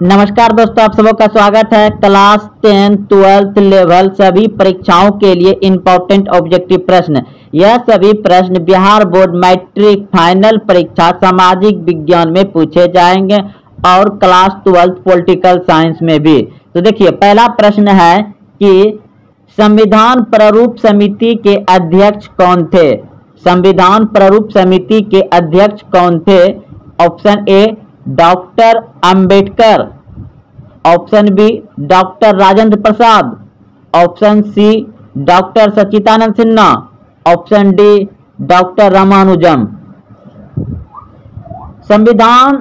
नमस्कार दोस्तों, आप सबों का स्वागत है। क्लास 10, 12th लेवल सभी परीक्षाओं के लिए इम्पोर्टेंट ऑब्जेक्टिव प्रश्न। यह सभी प्रश्न बिहार बोर्ड मैट्रिक फाइनल परीक्षा सामाजिक विज्ञान में पूछे जाएंगे और क्लास 12th पॉलिटिकल साइंस में भी। तो देखिए, पहला प्रश्न है कि संविधान प्रारूप समिति के अध्यक्ष कौन थे। संविधान प्रारूप समिति के अध्यक्ष कौन थे? Option A doctor Ambedkar, option B doctor Rajendra Prasad, option C doctor Sachchidanand Sinha, option D doctor Ramanujam. संविधान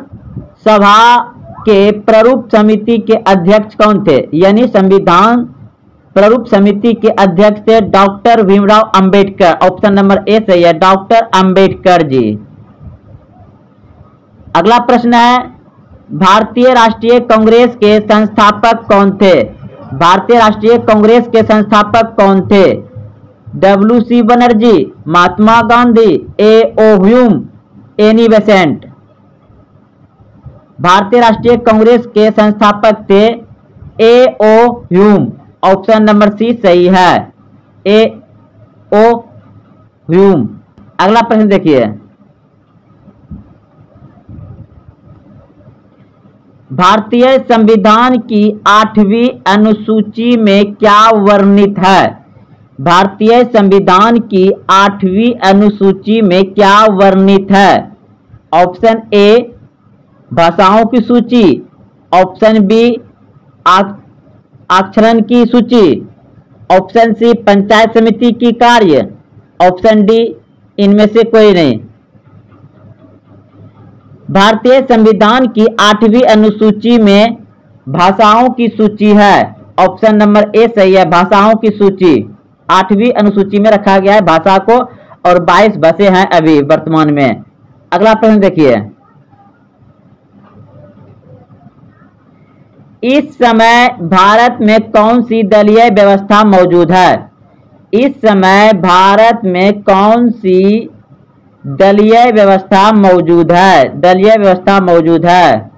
सभा के प्रारूप समिति के अध्यक्ष कौन थे? यानी संविधान प्रारूप समिति के अध्यक्ष थे doctor Bhimrao Ambedkar. Option number A सही है, डॉक्टर अंबेडकर जी। अगला प्रश्न है, भारतीय राष्ट्रीय कांग्रेस के संस्थापक कौन थे? भारतीय राष्ट्रीय कांग्रेस के संस्थापक कौन थे? W C. Banerjee, Mahatma Gandhi, A O. Hume, Annie Besant. भारतीय राष्ट्रीय कांग्रेस के संस्थापक थे A O. Hume. Option number C सही है, ए.ओ. ह्यूम। अगला प्रश्न देखिए, भारतीय संविधान की 8वीं अनुसूची में क्या वर्णित है? भारतीय संविधान की 8वीं अनुसूची में क्या वर्णित है? ऑप्शन ए भाषाओं की सूची, ऑप्शन बी अक्षरण की सूची, ऑप्शन सी पंचायत समिति की कार्य, ऑप्शन डी इनमें से कोई नहीं। भारतीय संविधान की 8वीं अनुसूची में भाषाओं की सूची है। ऑप्शन नंबर ए सही है, भाषाओं की सूची 8वीं अनुसूची में रखा गया है भाषा को, और 22 भाषाएं हैं अभी वर्तमान में। अगला प्रश्न देखिए, इस समय भारत में कौन सी दलीय व्यवस्था मौजूद है? इस समय भारत में कौन सी दलीय व्यवस्था मौजूद है? दलीय व्यवस्था मौजूद है।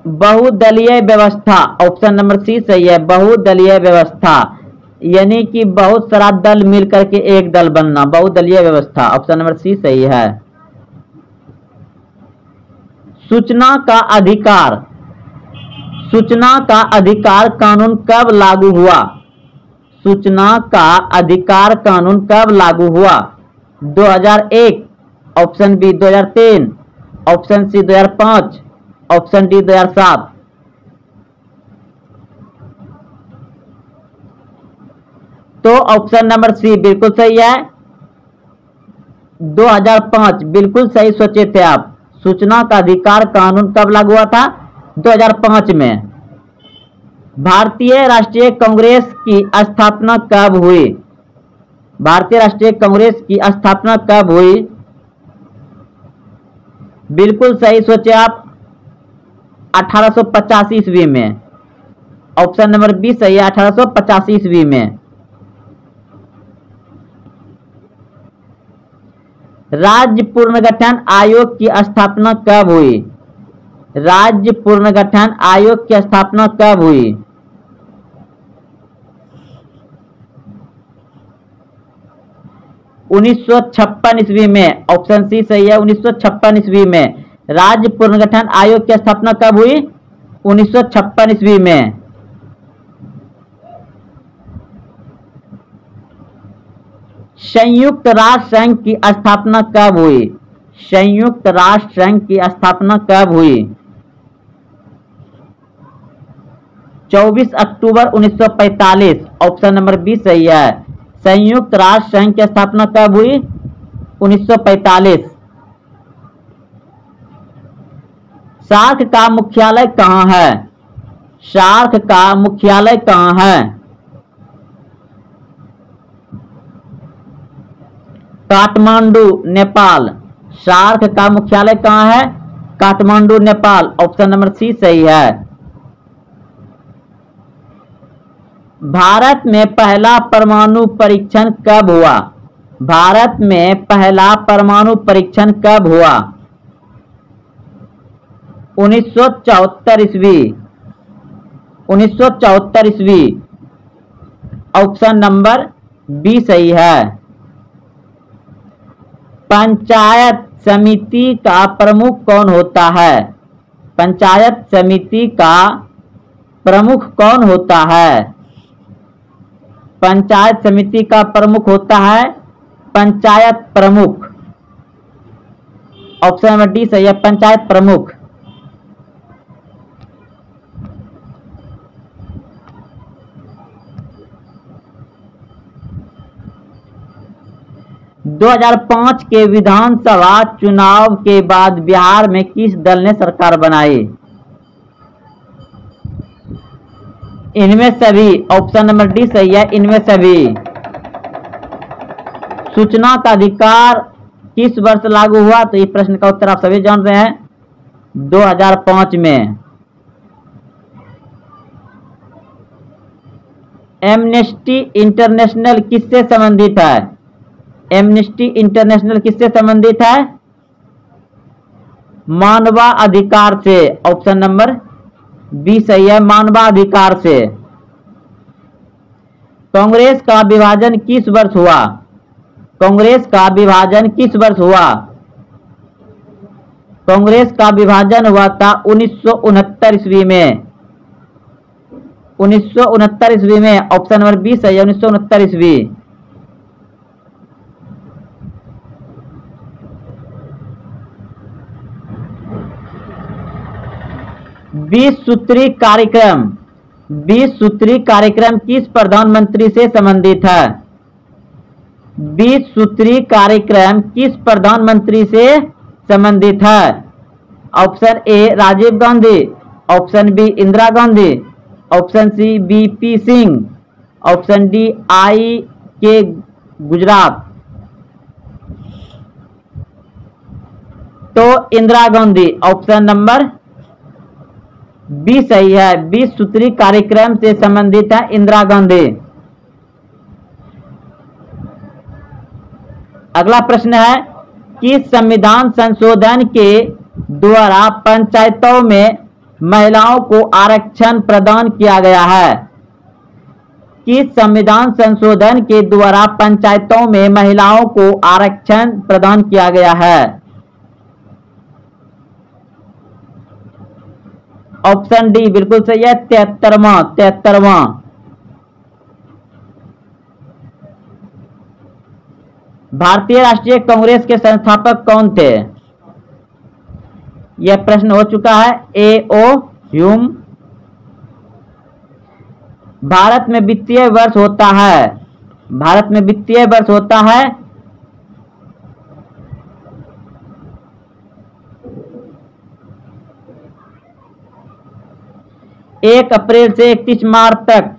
बहुदलीय व्यवस्था। ऑप्शन नंबर सी सही है, बहुदलीय व्यवस्था, यानी कि बहुत सारा दल मिलकर के एक दल बनना, बहुदलीय व्यवस्था। ऑप्शन नंबर सी सही है। सूचना का अधिकार। सूचना का अधिकार कानून कब लागू हुआ? सूचना का अधिकार कानून कब लागू हुआ? 2001, option B 2003, option C 2005, option D 2007। तो ऑप्शन नंबर सी बिल्कुल सही है, 2005 बिल्कुल सही सोचे थे आप। सूचना का अधिकार कानून कब लागू हुआ था? 2005 में। भारतीय राष्ट्रीय कांग्रेस की स्थापना कब हुई? भारतीय राष्ट्रीय कांग्रेस की स्थापना कब हुई? बिल्कुल सही सोचे आप, 1885 ईस्वी में। ऑप्शन नंबर बी सही है, 1885 ईस्वी में। राज्य पुनर्गठन आयोग की स्थापना कब हुई? राज्य पुनर्गठन आयोग की स्थापना कब हुई? 1956 ईस्वी में। ऑप्शन सी सही है, 1956 ईस्वी में। राज्य पुनर्गठन आयोग की स्थापना कब हुई? 1956 ईस्वी में। संयुक्त राष्ट्र संघ की स्थापना कब हुई? संयुक्त राष्ट्र संघ की स्थापना कब हुई? 24 अक्टूबर 1945। ऑप्शन नंबर बी सही है, संयुक्त राष्ट्र संघ की स्थापना कब हुई? 1945। सार्क का मुख्यालय कहाँ है? सार्क का मुख्यालय कहाँ है? काठमांडू, नेपाल। सार्क का मुख्यालय कहाँ है? Kathmandu, Nepal. Option number C सही है। भारत में पहला परमाणु परीक्षण कब हुआ? भारत में पहला परमाणु परीक्षण कब हुआ? 1974 ईस्वी, 1974 ईस्वी। ऑप्शन नंबर बी सही है। पंचायत समिति का प्रमुख कौन होता है? पंचायत समिति का प्रमुख कौन होता है? पंचायत समिति का प्रमुख होता है पंचायत प्रमुख। ऑप्शन नंबर डी सही है, पंचायत प्रमुख। दो 2005 के विधानसभा चुनाव के बाद बिहार में किस दल ने सरकार बनाई? इनमें सभी। ऑप्शन नंबर डी सही है, इनमें सभी। सूचना का अधिकार किस वर्ष लागू हुआ? तो इस प्रश्न का उत्तर आप सभी जान रहे हैं, 2005 में। एमनेस्टी इंटरनेशनल किससे संबंधित है? एमनेस्टी इंटरनेशनल किससे संबंधित है? मानवाधिकार से। ऑप्शन नंबर बी सही है, मानवाधिकार से। कांग्रेस का विभाजन किस वर्ष हुआ? कांग्रेस का विभाजन किस वर्ष हुआ? कांग्रेस का विभाजन हुआ था 1969 ईस्वी में। 1969 ईस्वी में। ऑप्शन नंबर बी सही है, 1969 ईस्वी। बीस सूत्री कार्यक्रम, 20 सूत्री कार्यक्रम किस प्रधानमंत्री से संबंधित है? 20 सूत्री कार्यक्रम किस प्रधानमंत्री से संबंधित है? Option A Rajiv Gandhi, option B Indira Gandhi, option C BP Singh, option D I K Gujral. तो Indira Gandhi. Option number B सही है, 20 सूत्री कार्यक्रम से संबंधित है इंदिरा गांधी। अगला प्रश्न है कि संविधान संशोधन के द्वारा पंचायतों में महिलाओं को आरक्षण प्रदान किया गया है? किस संविधान संशोधन के द्वारा पंचायतों में महिलाओं को आरक्षण प्रदान किया गया है? ऑप्शन डी बिल्कुल सही है, 73वां। भारतीय राष्ट्रीय कांग्रेस के संस्थापक कौन थे? यह प्रश्न हो चुका है। ए.ओ. ह्यूम। भारत में वित्तीय वर्ष होता है, भारत में वित्तीय वर्ष होता है 1 अप्रैल से 31 मार्च तक।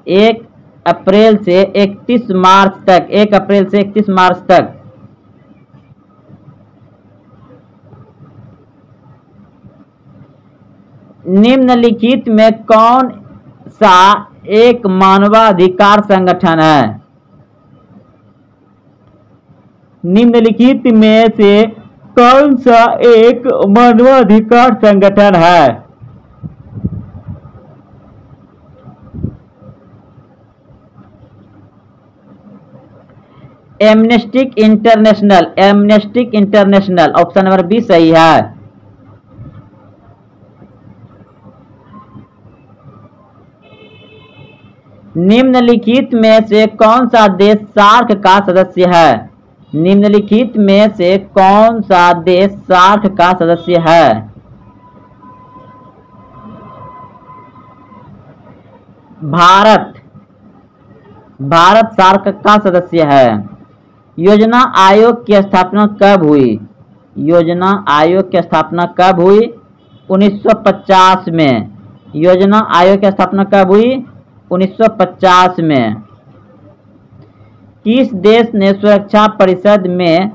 1 अप्रैल से 31 मार्च तक। 1 अप्रैल से 31 मार्च तक। निम्नलिखित में कौन सा एक मानवाधिकार संगठन है? निम्नलिखित में से कौन सा एक मानवाधिकार संगठन है? Amnesty International. Amnesty International. Option number B सही है। निम्नलिखित में से कौन सा देश सार्क का सदस्य है? निम्नलिखित में से कौन सा देश सार्क का सदस्य है? भारत। भारत सार्क का सदस्य है। योजना आयोग की स्थापना कब हुई? योजना आयोग की स्थापना कब हुई? 1950 में। योजना आयोग की स्थापना कब हुई? 1950 में। किस देश ने सुरक्षा परिषद में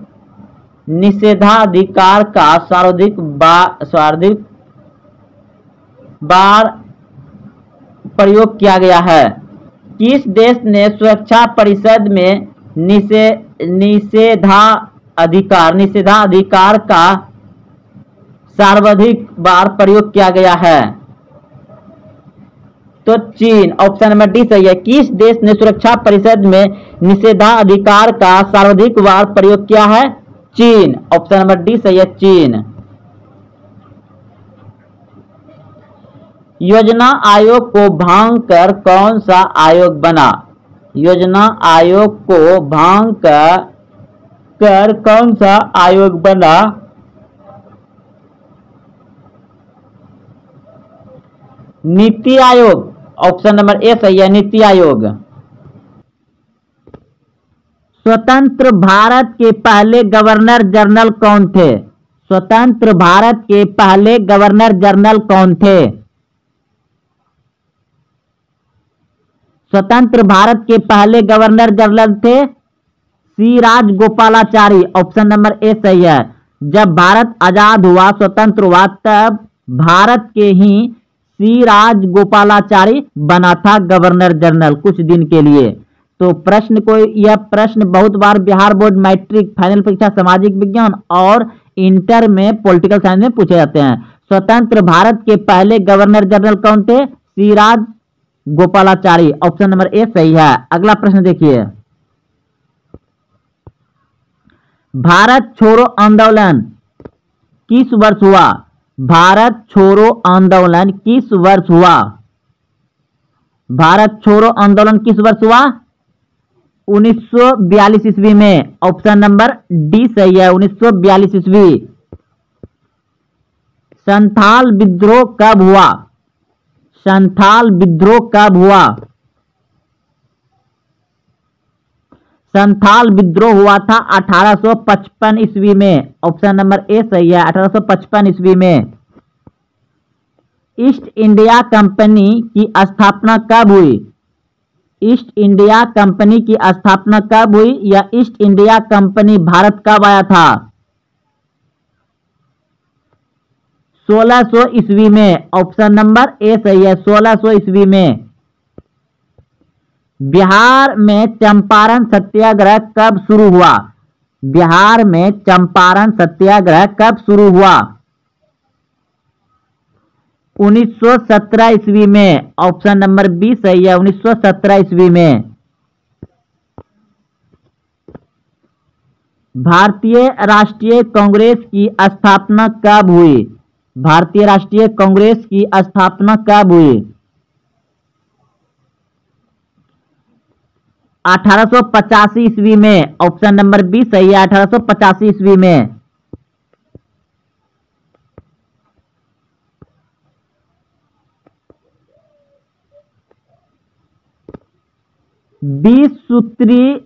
निषेधाधिकार का सर्वाधिक बार प्रयोग किया गया है? किस देश ने सुरक्षा परिषद में निषेधाधिकार का सर्वाधिक बार प्रयोग किया गया है? तो चीन, ऑप्शन नंबर डी सही है। किस देश ने सुरक्षा परिषद में निषेधाधिकार का सर्वाधिक बार प्रयोग किया है? चीन, ऑप्शन नंबर डी सही है, चीन। योजना आयोग को भांग कर कौन सा आयोग बना? योजना आयोग को भांग कर कौन सा आयोग बना? NITI Aayog, option number A सही है, नीति आयोग। स्वतंत्र भारत के पहले गवर्नर जनरल कौन थे? स्वतंत्र भारत के पहले गवर्नर जनरल कौन थे? स्वतंत्र भारत के पहले गवर्नर जनरल थे सी राजगोपालाचारी, ऑप्शन नंबर ए सही है। जब भारत आजाद हुआ, स्वतंत्र हुआ, तब भारत के ही सी राजगोपालाचारी बना था गवर्नर जनरल कुछ दिन के लिए। तो यह प्रश्न बहुत बार बिहार बोर्ड मैट्रिक फाइनल परीक्षा सामाजिक विज्ञान और इंटर में पॉलिटिकल साइंस में पूछे जाते हैं। स्वतंत्र भारत के पहले गवर्नर जनरल कौन थे? सी राजगोपालाचारी, ऑप्शन नंबर ए सही है। अगला प्रश्न देखिए, भारत छोड़ो आंदोलन किस वर्ष हुआ? भारत छोड़ो आंदोलन किस वर्ष हुआ? भारत छोड़ो आंदोलन किस वर्ष हुआ? 1942 ईस्वी में, ऑप्शन नंबर डी सही है, 1942 ईस्वी। संथाल विद्रोह कब हुआ? संथाल विद्रोह कब हुआ? संथाल विद्रोह हुआ था 1855 ईस्वी में, ऑप्शन नंबर ए सही है, 1855 ईस्वी में। ईस्ट इंडिया कंपनी की स्थापना कब हुई? ईस्ट इंडिया कंपनी की स्थापना कब हुई या ईस्ट इंडिया कंपनी भारत कब आया था? 1600 ईस्वी में, ऑप्शन नंबर ए सही है, 1600 ईस्वी में। बिहार में चंपारण सत्याग्रह कब शुरू हुआ? बिहार में चंपारण सत्याग्रह कब शुरू हुआ? 1917 ईस्वी में, ऑप्शन नंबर बी सही है, 1917 ईस्वी में। भारतीय राष्ट्रीय कांग्रेस की स्थापना कब हुई? भारतीय राष्ट्रीय कांग्रेस की स्थापना कब हुई? 1885 ईस्वी में, ऑप्शन नंबर बी सही है, 1885 ईस्वी में। बीस सूत्री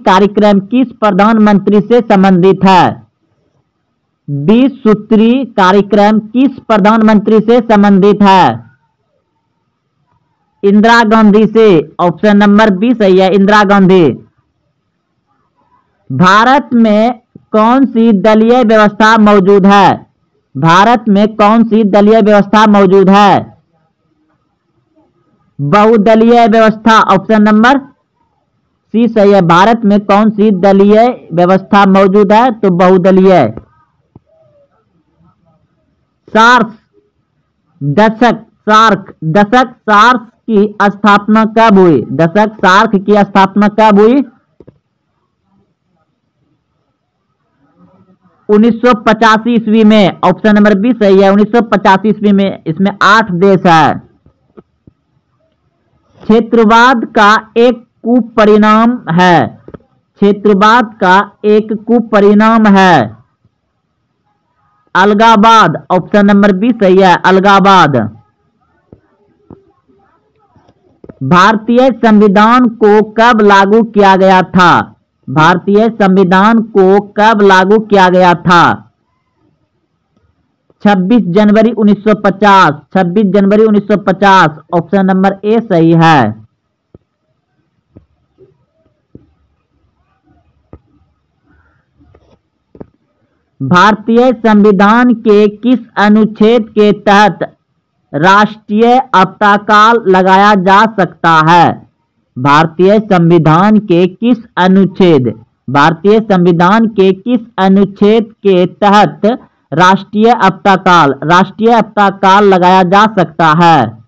कार्यक्रम किस प्रधानमंत्री से संबंधित है? 20 सूत्री कार्यक्रम किस प्रधानमंत्री से संबंधित है? इंदिरा गांधी से, ऑप्शन नंबर बी सही है, इंदिरा गांधी। भारत में कौन सी दलीय व्यवस्था मौजूद है? भारत में कौन सी दलीय व्यवस्था मौजूद है? बहुदलीय व्यवस्था, ऑप्शन नंबर सी सही है। भारत में कौन सी दलीय व्यवस्था मौजूद है? तो बहुदलीय। दशक सार्क की स्थापना कब हुई? दशक सार्क की स्थापना कब हुई? 1985 ईस्वी में, ऑप्शन नंबर बी सही है, 1985 ईस्वी में। इसमें 8 देश है। क्षेत्रवाद का एक कुपरिणाम है। क्षेत्रवाद का एक कुपरिणाम है अलगाववाद, ऑप्शन नंबर बी सही है, अलगाववाद। भारतीय संविधान को कब लागू किया गया था? भारतीय संविधान को कब लागू किया गया था? 26 जनवरी 1950, 26 जनवरी 1950, ऑप्शन नंबर ए सही है। भारतीय संविधान के किस अनुच्छेद के तहत राष्ट्रीय आपदाकाल लगाया जा सकता है? भारतीय संविधान के किस अनुच्छेद? भारतीय संविधान के किस अनुच्छेद के तहत राष्ट्रीय आपदाकाल लगाया जा सकता है?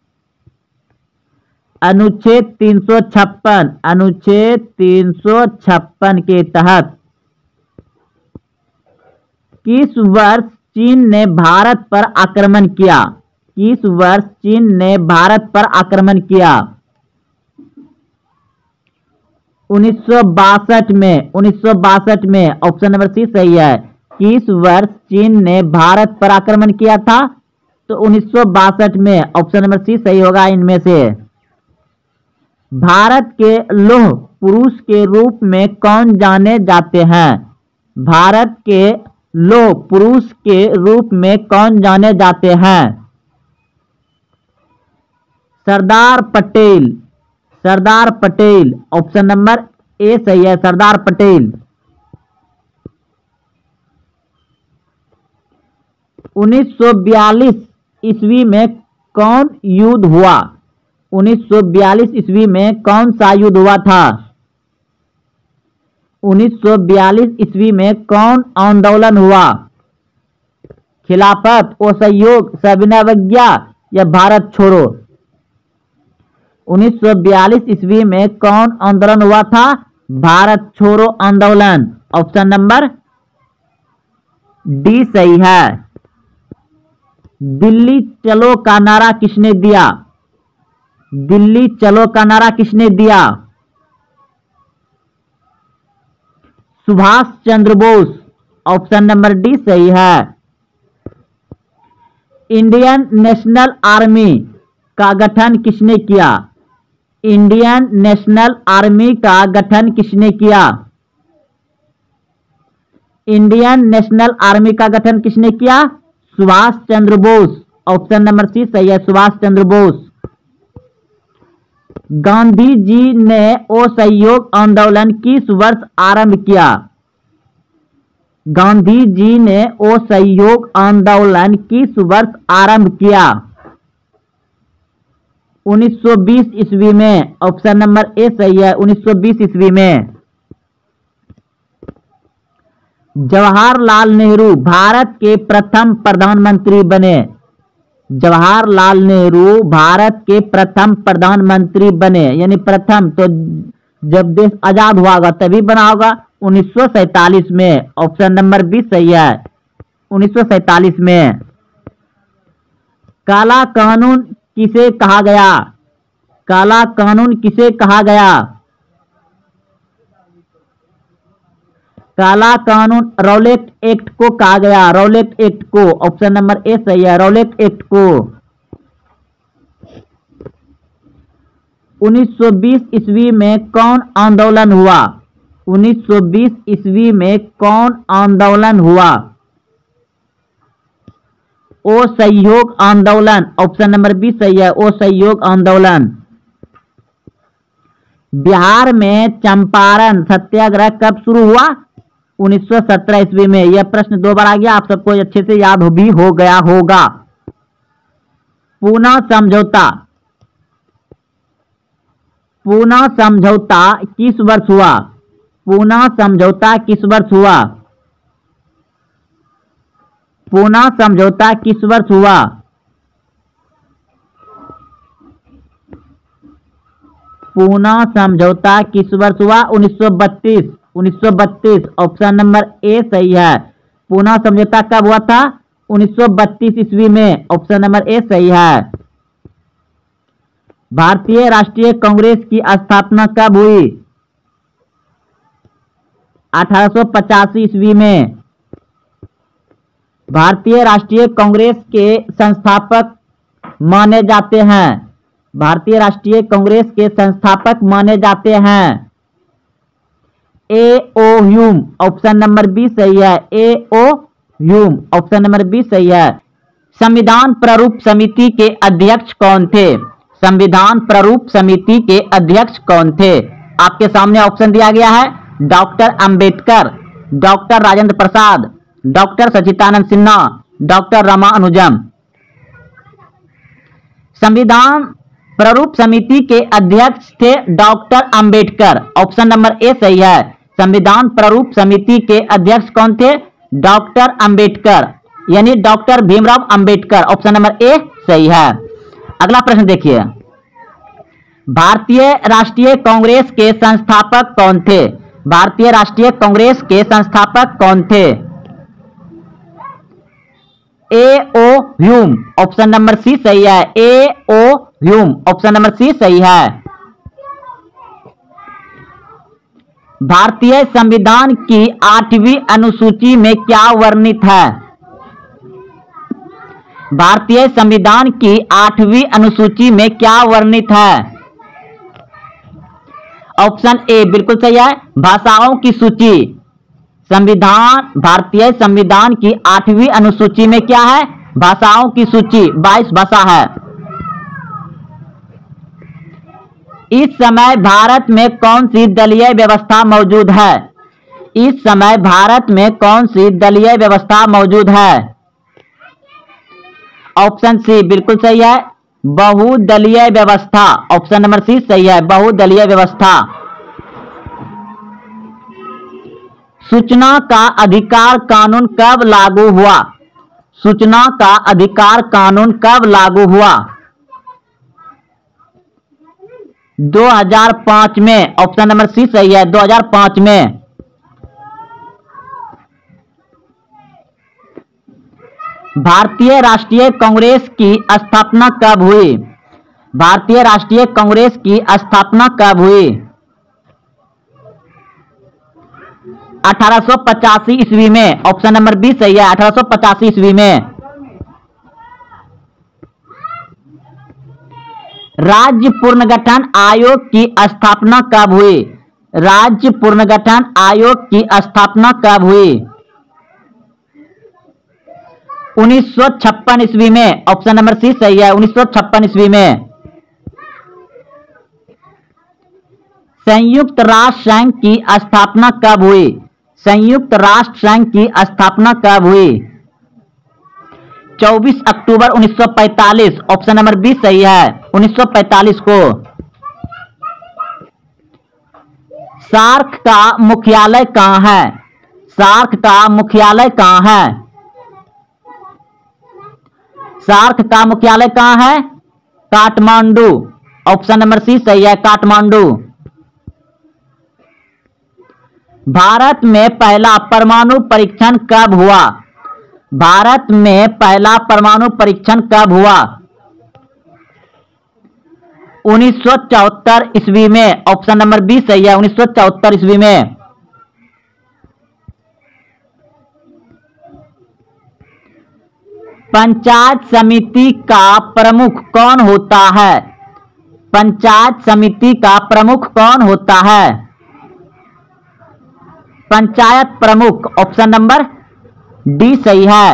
अनुच्छेद 356 के तहत। किस वर्ष चीन ने भारत पर आक्रमण किया? किस वर्ष चीन ने भारत पर आक्रमण किया? 1962 में। 1962 में। ऑप्शन नंबर सी सही है। किस वर्ष चीन ने भारत पर आक्रमण किया था? तो 1962 में। ऑप्शन नंबर सी सही होगा इनमें से। भारत के लौह पुरुष के रूप में कौन जाने जाते हैं? भारत के लौह पुरुष के रूप में कौन जाने जाते हैं? Sardar Patel. Sardar Patel. Option number A सही है, सरदार पटेल। 1942 ईस्वी में कौन युद्ध हुआ? 1942 ईस्वी में कौन सा युद्ध हुआ था? 1942 ईस्वी में कौन आंदोलन हुआ? खिलाफत, असहयोग, सविनय अवज्ञा या भारत छोड़ो? 1942 ईस्वी में कौन आंदोलन हुआ था? भारत छोड़ो आंदोलन। ऑप्शन नंबर डी सही है। दिल्ली चलो का नारा किसने दिया? दिल्ली चलो का नारा किसने दिया? Subhash Chandra Bose. Option number D सही है। इंडियन नेशनल आर्मी का गठन किसने किया? इंडियन नेशनल आर्मी का गठन किसने किया? इंडियन नेशनल आर्मी का गठन किसने किया? Subhash Chandra Bose. Option number C सही है, सुभाष चंद्र बोस। गांधी जी ने असहयोग आंदोलन किस वर्ष आरंभ किया? गांधी जी ने असहयोग आंदोलन किस वर्ष आरंभ किया? 1920 ईस्वी में। ऑप्शन नंबर ए सही है, 1920 ईस्वी में। जवाहरलाल नेहरू भारत के प्रथम प्रधानमंत्री बने। जवाहरलाल नेहरू भारत के प्रथम प्रधानमंत्री बने, यानी प्रथम तो जब देश आजाद हुआ होगा तभी बना होगा, 1947 में। ऑप्शन नंबर बी सही है, 1947 में। काला कानून किसे कहा गया? काला कानून किसे कहा गया? काला कानून रौलेट एक्ट को कहा गया, रौलेट एक्ट को। ऑप्शन नंबर ए सही है, रौलेट एक्ट को। 1920 ईस्वी में कौन आंदोलन हुआ? 1920 ईस्वी में कौन आंदोलन हुआ? असहयोग आंदोलन। ऑप्शन नंबर बी सही है, असहयोग आंदोलन। बिहार में चंपारण सत्याग्रह कब शुरू हुआ? 1917 ईस्वी में। यह प्रश्न दो बार आ गया, आप सबको अच्छे से याद भी हो गया होगा। पूना समझौता। पूना समझौता किस वर्ष हुआ? पूना समझौता किस वर्ष हुआ? पूना समझौता किस वर्ष हुआ? पूना समझौता किस वर्ष हुआ? 1932। 1932। ऑप्शन नंबर ए सही है। पूना समझौता कब हुआ था? 1932 ईस्वी में। ऑप्शन नंबर ए सही है। भारतीय राष्ट्रीय कांग्रेस की स्थापना कब हुई? 1885 ईस्वी में। भारतीय राष्ट्रीय कांग्रेस के संस्थापक माने जाते हैं। भारतीय राष्ट्रीय कांग्रेस के संस्थापक माने जाते हैं A O. Hume. Option number B सही है, A O. Hume. Option number B सही है। संविधान प्रारूप समिति के अध्यक्ष कौन थे? संविधान प्रारूप समिति के अध्यक्ष कौन थे? आपके सामने ऑप्शन दिया गया है, डॉक्टर अंबेडकर, डॉक्टर राजेंद्र प्रसाद, डॉक्टर सच्चिदानंद सिन्हा, डॉक्टर रामानुजम। संविधान प्रारूप समिति के अध्यक्ष थे doctor Ambedkar. Option number A सही है, संविधान प्रारूप समिति के अध्यक्ष कौन थे? डॉक्टर अंबेडकर, यानी doctor Bhimrao Ambedkar. Option number A सही है। अगला प्रश्न देखिए, भारतीय राष्ट्रीय कांग्रेस के संस्थापक कौन थे? भारतीय राष्ट्रीय कांग्रेस के संस्थापक कौन थे? A O Hume. Option number C सही है। A O Hume. Option number C सही है। भारतीय संविधान की 8वीं अनुसूची में क्या वर्णित है? भारतीय संविधान की 8वीं अनुसूची में क्या वर्णित है? ऑप्शन ए बिल्कुल सही है, भाषाओं की सूची। भारतीय संविधान की 8वीं अनुसूची में क्या है? भाषाओं की सूची, 22 भाषा है। इस समय भारत में कौन सी दलीय व्यवस्था मौजूद है? इस समय भारत में कौन सी दलीय व्यवस्था मौजूद है? ऑप्शन सी बिल्कुल सही है, बहुदलीय व्यवस्था। ऑप्शन नंबर सी सही है, बहुदलीय व्यवस्था। सूचना का अधिकार कानून कब लागू हुआ? सूचना का अधिकार कानून कब लागू हुआ? 2005 में। ऑप्शन नंबर सी सही है, 2005 में। भारतीय राष्ट्रीय कांग्रेस की स्थापना कब हुई? भारतीय राष्ट्रीय कांग्रेस की स्थापना कब हुई? 1885 ईस्वी में। ऑप्शन नंबर बी सही है, 1885 ईस्वी में। राज्य पुनर्गठन आयोग की स्थापना कब हुई? राज्य पुनर्गठन आयोग की स्थापना कब हुई? 1956 ईस्वी में। ऑप्शन नंबर सी सही है, 1956 ईस्वी में। संयुक्त राष्ट्र संघ की स्थापना कब हुई? संयुक्त राष्ट्र संघ की स्थापना कब हुई? 24 अक्टूबर 1945। ऑप्शन नंबर बी सही है, 1945 को। सार्क का मुख्यालय कहां है? सार्क का मुख्यालय कहां है? सार्क का मुख्यालय कहां है? काठमांडू। ऑप्शन नंबर सी सही है, काठमांडू। भारत में पहला परमाणु परीक्षण कब हुआ? भारत में पहला परमाणु परीक्षण कब हुआ? 1974 ईस्वी में। ऑप्शन नंबर बी सही है, 1974 ईस्वी में। पंचायत समिति का प्रमुख कौन होता है? पंचायत समिति का प्रमुख कौन होता है? पंचायत प्रमुख। ऑप्शन नंबर डी सही है।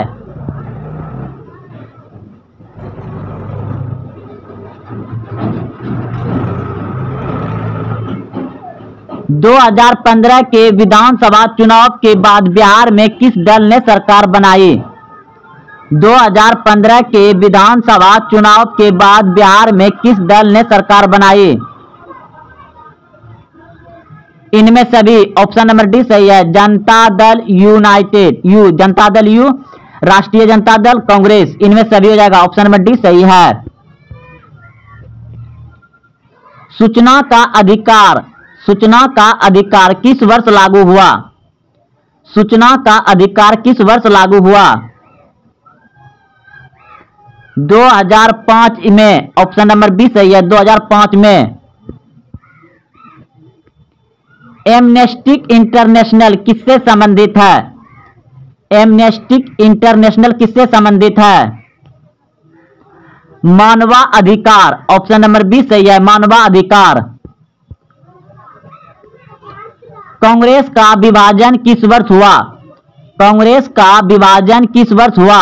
2015 के विधानसभा चुनाव के बाद बिहार में किस दल ने सरकार बनाई? 2015 के विधानसभा चुनाव के बाद बिहार में किस दल ने सरकार बनाई? इनमें सभी। ऑप्शन नंबर डी सही है, जनता दल यूनाइटेड, जनता दल राष्ट्रीय जनता दल, कांग्रेस, इनमें सभी हो जाएगा। ऑप्शन नंबर डी सही है। सूचना का अधिकार, सूचना का अधिकार किस वर्ष लागू हुआ? सूचना का अधिकार किस वर्ष लागू हुआ? 2005 में। ऑप्शन नंबर बी सही है, 2005 में। एमनेस्टी इंटरनेशनल किससे संबंधित है? एमनेस्टी इंटरनेशनल किससे संबंधित है? मानवाधिकार। ऑप्शन नंबर बी सही है, मानवाधिकार। कांग्रेस का विभाजन किस वर्ष हुआ? कांग्रेस का विभाजन किस वर्ष हुआ?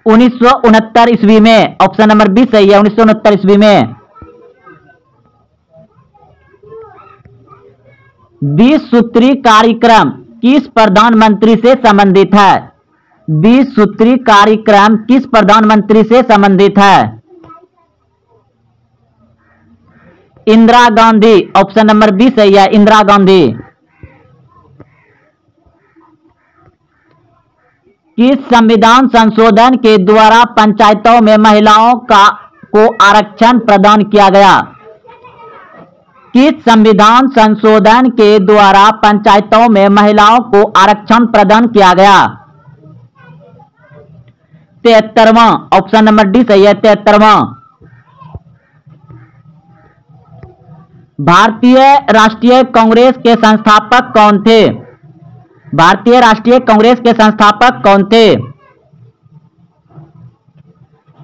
1969 ईस्वी में। ऑप्शन नंबर बी सही है, 1969 ईस्वी में। 20 सूत्री कार्यक्रम किस प्रधानमंत्री से संबंधित है? 20 सूत्री कार्यक्रम किस प्रधानमंत्री से संबंधित है? Indira Gandhi. Option number B सही है, इंदिरा गांधी। किस संविधान संशोधन के द्वारा पंचायतों में महिलाओं को आरक्षण प्रदान किया गया? किस संविधान संशोधन के द्वारा पंचायतों में महिलाओं को आरक्षण प्रदान किया गया? 73वां। ऑप्शन नंबर डी सही है, 73वां। भारतीय राष्ट्रीय कांग्रेस के संस्थापक कौन थे? भारतीय राष्ट्रीय कांग्रेस के संस्थापक कौन थे?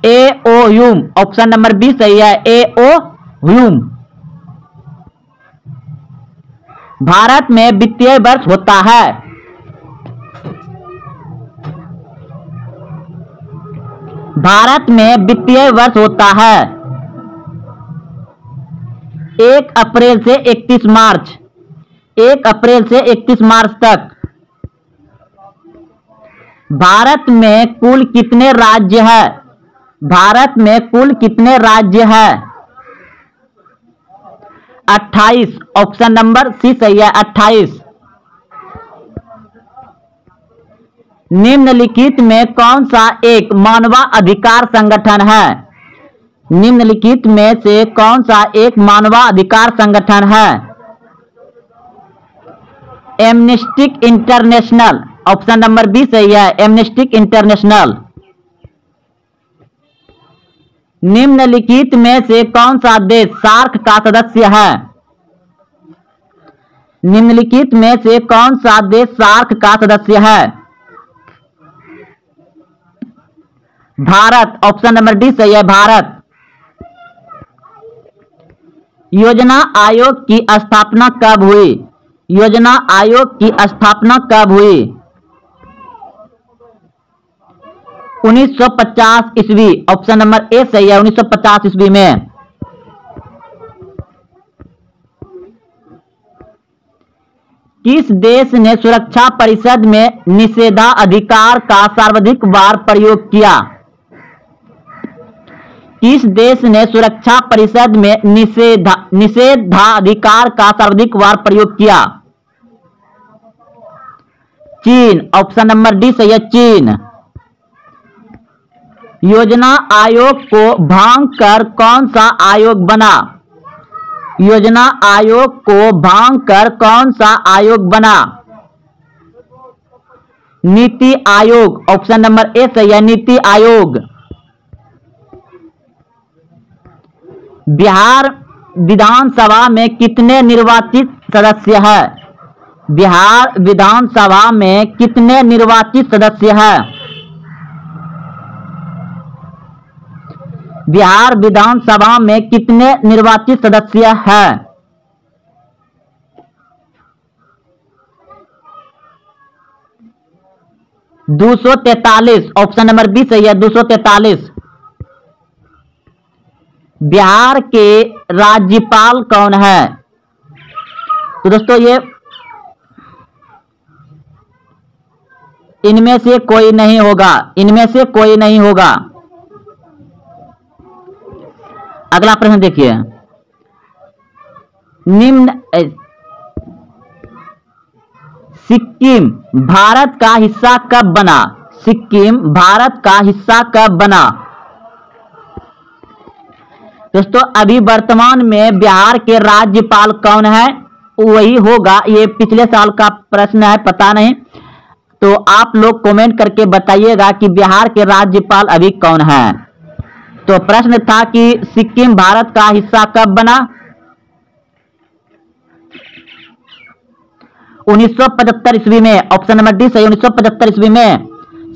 A O. Hume. Option number B सही है, ए.ओ. ह्यूम। भारत में वित्तीय वर्ष होता है? भारत में वित्तीय वर्ष होता है 1 अप्रैल से 31 मार्च। 1 अप्रैल से 31 मार्च तक। भारत में कुल कितने राज्य हैं? भारत में कुल कितने राज्य हैं? 28। ऑप्शन नंबर सी सही है, 28। निम्नलिखित में कौन सा एक मानवाधिकार संगठन है? निम्नलिखित में से कौन सा एक मानवाधिकार संगठन है? Amnesty International. Option number B सही है, एमनेस्टी इंटरनेशनल। निम्नलिखित में से कौन सा देश सार्क का सदस्य है? निम्नलिखित में से कौन सा देश सार्क का सदस्य है? भारत। ऑप्शन नंबर डी सही है, भारत। योजना आयोग की स्थापना कब हुई? योजना आयोग की स्थापना कब हुई? 1950 ईस्वी। ऑप्शन नंबर ए सही है, 1950 ईस्वी में। किस देश ने सुरक्षा परिषद में निषेधाधिकार का सर्वाधिक बार प्रयोग किया? किस देश ने सुरक्षा परिषद में निषेधाधिकार का सर्वाधिक बार प्रयोग किया? चीन। ऑप्शन नंबर डी सही है, चीन। योजना आयोग को भांग कर कौन सा आयोग बना? योजना आयोग को भांग कर कौन सा आयोग बना? NITI Aayog. Option number A सही है, नीति आयोग। बिहार विधानसभा में कितने निर्वाचित सदस्य हैं? बिहार विधानसभा में कितने निर्वाचित सदस्य हैं? बिहार विधानसभा में कितने निर्वाचित सदस्य हैं? 243। ऑप्शन नंबर बी सही है, 243। बिहार के राज्यपाल कौन है? तो दोस्तों ये इनमें से कोई नहीं होगा, इनमें से कोई नहीं होगा। अगला प्रश्न देखिए, निम्न सिक्किम भारत का हिस्सा कब बना? सिक्किम भारत का हिस्सा कब बना? दोस्तों अभी वर्तमान में बिहार के राज्यपाल कौन है? वही होगा, ये पिछले साल का प्रश्न है, पता नहीं, तो आप लोग कमेंट करके बताइएगा कि बिहार के राज्यपाल अभी कौन है। तो प्रश्न था कि सिक्किम भारत का हिस्सा कब बना? 1975 ईस्वी में। ऑप्शन नंबर डी सही, 1975 ईस्वी में।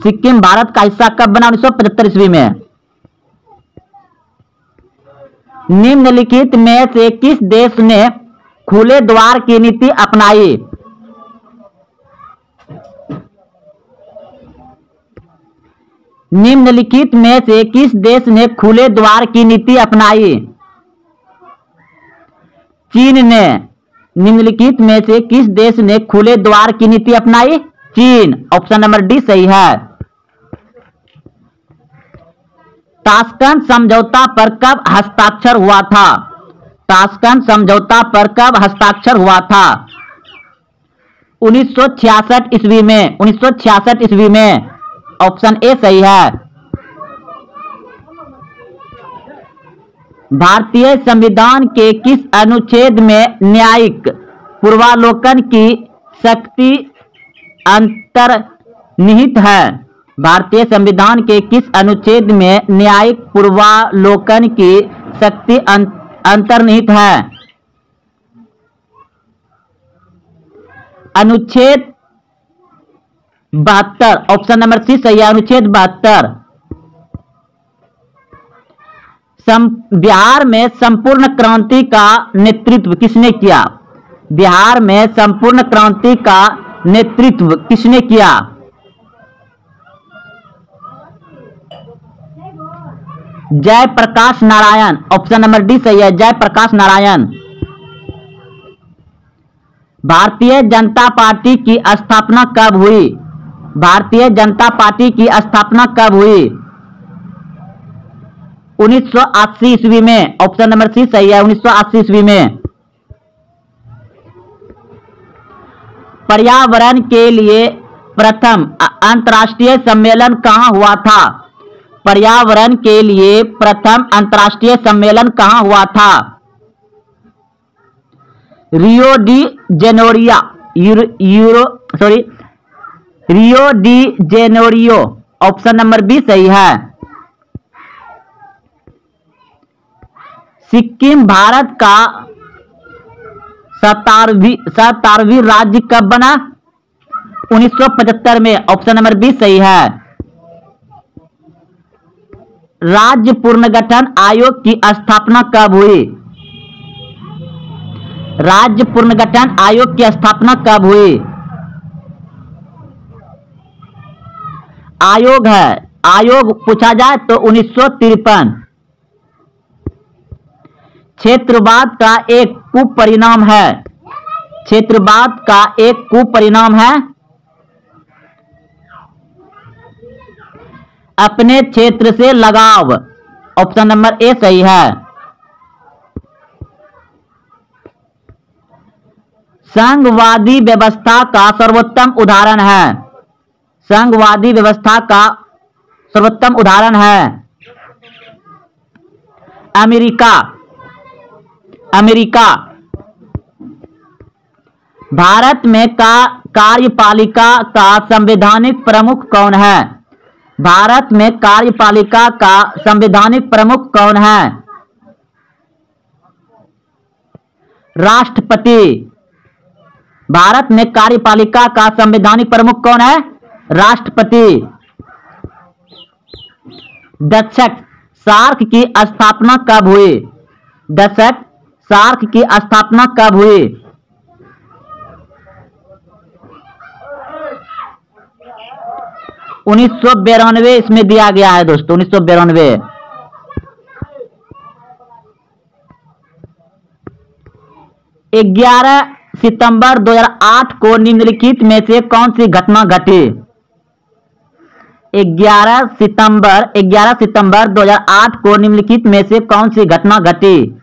सिक्किम भारत का हिस्सा कब बना? 1975 ईस्वी में। निम्नलिखित में से किस देश ने खुले द्वार की नीति अपनाई? निम्नलिखित में से किस देश ने खुले द्वार की नीति अपनाई? चीन ने। निम्नलिखित में से किस देश ने खुले द्वार की नीति अपनाई? चीन। ऑप्शन नंबर डी सही है। ताशकंद समझौता पर कब हस्ताक्षर हुआ था? ताशकंद समझौता पर कब हस्ताक्षर हुआ था? 1966 ईस्वी में। 1966 ईस्वी में। ऑप्शन ए सही है। भारतीय संविधान के किस अनुच्छेद में न्यायिक पूर्वालोकन की शक्ति अंतर्निहित है? भारतीय संविधान के किस अनुच्छेद में न्यायिक पूर्वालोकन की शक्ति अंतर्निहित है? अनुच्छेद 72। ऑप्शन नंबर सी सही है, अनुच्छेद 72। बिहार में संपूर्ण क्रांति का नेतृत्व किसने किया? बिहार में संपूर्ण क्रांति का नेतृत्व किसने किया? Jayaprakash Narayan. Option number D सही है, जयप्रकाश नारायण। भारतीय जनता पार्टी की स्थापना कब हुई? भारतीय जनता पार्टी की स्थापना कब हुई? 1980 ईस्वी में। ऑप्शन नंबर सी सही है, 1980 ईस्वी में। पर्यावरण के लिए प्रथम अंतर्राष्ट्रीय सम्मेलन कहां हुआ था? पर्यावरण के लिए प्रथम अंतर्राष्ट्रीय सम्मेलन कहां हुआ था? Rio de Janeiro. Option number B सही है। सिक्किम भारत का 17वीं राज्य कब बना? 1975 में। ऑप्शन नंबर बी सही है। राज्य पुनर्गठन आयोग की स्थापना कब हुई? राज्य पुनर्गठन आयोग की स्थापना कब हुई? आयोग है, आयोग पूछा जाए तो 1953। क्षेत्रवाद का एक कुपरिणाम है। क्षेत्रवाद का एक कुपरिणाम है अपने क्षेत्र से लगाव। ऑप्शन नंबर ए सही है। संघवादी व्यवस्था का सर्वोत्तम उदाहरण है। संघवादी व्यवस्था का सर्वोत्तम उदाहरण है अमेरिका। अमेरिका। भारत में कार्यपालिका का संवैधानिक प्रमुख कौन है? भारत में कार्यपालिका का संवैधानिक प्रमुख कौन है? राष्ट्रपति। भारत में कार्यपालिका का संवैधानिक प्रमुख कौन है? राष्ट्रपति। दक्षक सार्क की स्थापना कब हुई? दक्षक सार्क की स्थापना कब हुई? 1992 इसमें दिया गया है दोस्तों, 1992। ग्यारह सितंबर 2008 को निम्नलिखित में से कौन सी घटना घटी? 11 सितंबर 2008 को निम्नलिखित में से कौन सी घटना घटी?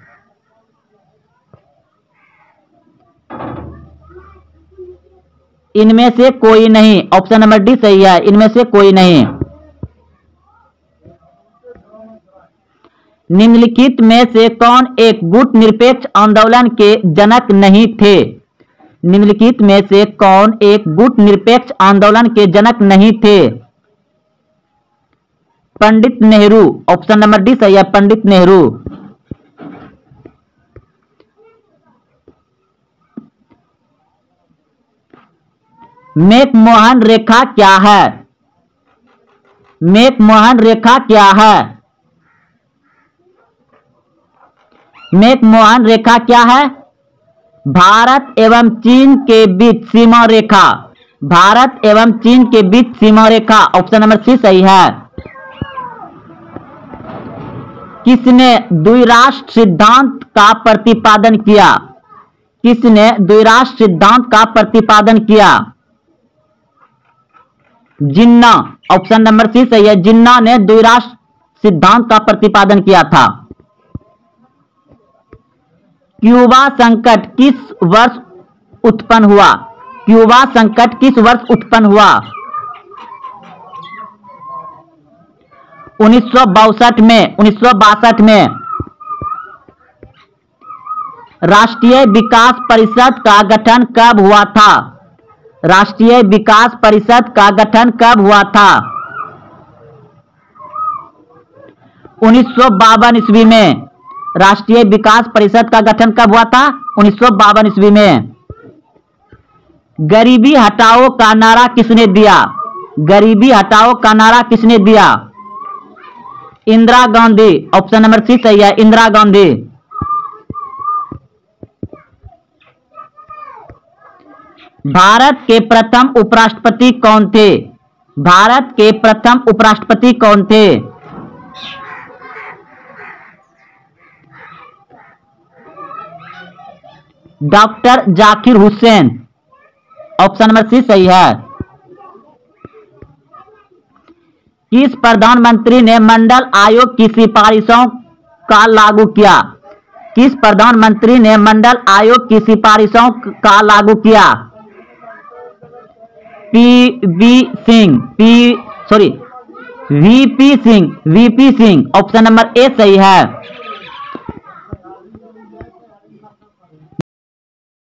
इनमें से कोई नहीं। ऑप्शन नंबर डी सही है, इनमें से कोई नहीं। निम्नलिखित में से कौन एक गुट निरपेक्ष आंदोलन के जनक नहीं थे? निम्नलिखित में से कौन एक गुट निरपेक्ष आंदोलन के जनक नहीं थे? Pandit Nehru. Option number D सही है, पंडित नेहरू। मैकमोहन रेखा क्या है? मैकमोहन रेखा क्या है? मैकमोहन रेखा क्या है? भारत एवं चीन के बीच सीमा रेखा। भारत एवं चीन के बीच सीमा रेखा। ऑप्शन नंबर सी सही है। किसने द्विराष्ट्र सिद्धांत का प्रतिपादन किया? किसने द्विराष्ट्र सिद्धांत का प्रतिपादन किया? जिन्ना। ऑप्शन नंबर सी सही है, जिन्ना ने द्विराष्ट्र सिद्धांत का प्रतिपादन किया था। क्यूबा संकट किस वर्ष उत्पन्न हुआ? क्यूबा संकट किस वर्ष उत्पन्न हुआ? 1962 में, 1962 में। राष्ट्रीय विकास परिषद का गठन कब हुआ था? राष्ट्रीय विकास परिषद का गठन कब हुआ था? 1952 ईस्वी में। राष्ट्रीय विकास परिषद का गठन कब हुआ था? 1952 ईस्वी में। गरीबी हटाओ का नारा किसने दिया? गरीबी हटाओ का नारा किसने दिया? Indira Gandhi. Option number C सही है, इंदिरा गांधी। भारत के प्रथम उपराष्ट्रपति कौन थे? भारत के प्रथम उपराष्ट्रपति कौन थे? Doctor Zakir Hussain. Option number C सही है। किस प्रधानमंत्री ने मंडल आयोग की सिफारिशों का लागू किया? किस प्रधानमंत्री ने मंडल आयोग की सिफारिशों का लागू किया? VP Singh. VP Singh. Option number A सही है।